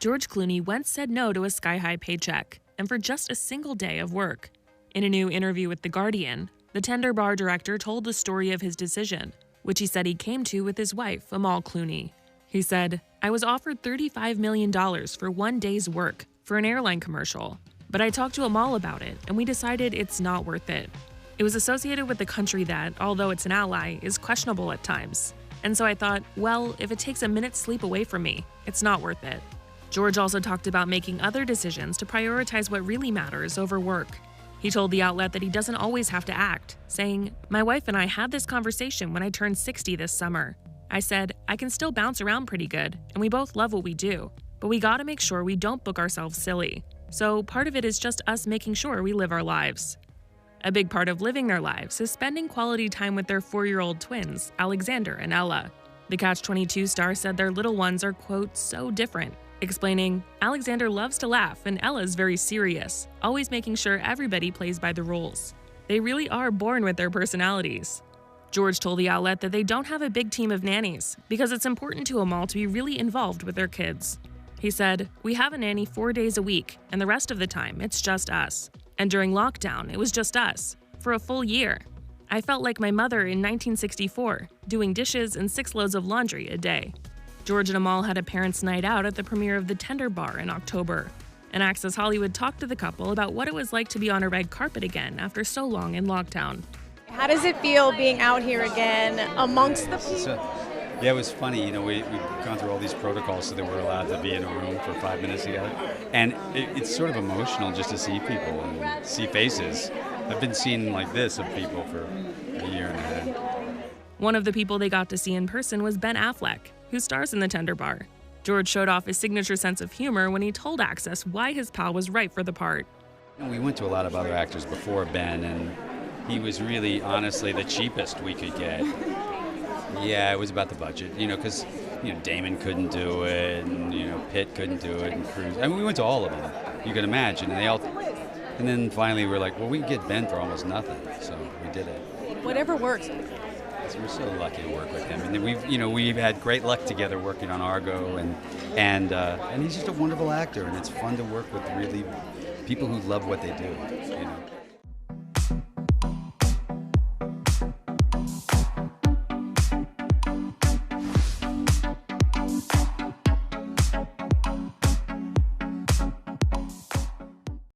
George Clooney once said no to a sky-high paycheck, and for just a single day of work. In a new interview with The Guardian, the Tender Bar director told the story of his decision, which he said he came to with his wife, Amal Clooney. He said, "I was offered $35 million for one day's work for an airline commercial, but I talked to Amal about it, and we decided it's not worth it. It was associated with a country that, although it's an ally, is questionable at times. And so I thought, well, if it takes a minute's sleep away from me, it's not worth it." George also talked about making other decisions to prioritize what really matters over work. He told the outlet that he doesn't always have to act, saying, "My wife and I had this conversation when I turned 60 this summer. I said, I can still bounce around pretty good, and we both love what we do, but we gotta make sure we don't book ourselves silly. So part of it is just us making sure we live our lives." A big part of living their lives is spending quality time with their 4-year-old twins, Alexander and Ella. The Catch-22 star said their little ones are, quote, so different, explaining, "Alexander loves to laugh and Ella's very serious, always making sure everybody plays by the rules. They really are born with their personalities." George told the outlet that they don't have a big team of nannies because it's important to Amal to be really involved with their kids. He said, "We have a nanny 4 days a week, and the rest of the time, it's just us. And during lockdown, it was just us, for a full year. I felt like my mother in 1964, doing dishes and 6 loads of laundry a day." George and Amal had a parents' night out at the premiere of The Tender Bar in October. And Access Hollywood talked to the couple about what it was like to be on a red carpet again after so long in lockdown. How does it feel being out here again amongst the people? Yeah, it was funny. We've gone through all these protocols so that we're allowed to be in a room for 5 minutes together. And it's sort of emotional just to see people and see faces. I've been seeing like this of people for a year and a half. One of the people they got to see in person was Ben Affleck, who stars in The Tender Bar. George showed off his signature sense of humor when he told Access why his pal was right for the part. We went to a lot of other actors before Ben, and he was really, honestly, the cheapest we could get. Yeah, it was about the budget, because, Damon couldn't do it, and, Pitt couldn't do it, and Cruise. I mean, we went to all of them, you can imagine, and then finally we were like, well, we can get Ben for almost nothing, so we did it. Whatever works. We're so lucky to work with him, and we've had great luck together working on Argo, and he's just a wonderful actor, and it's fun to work with really people who love what they do,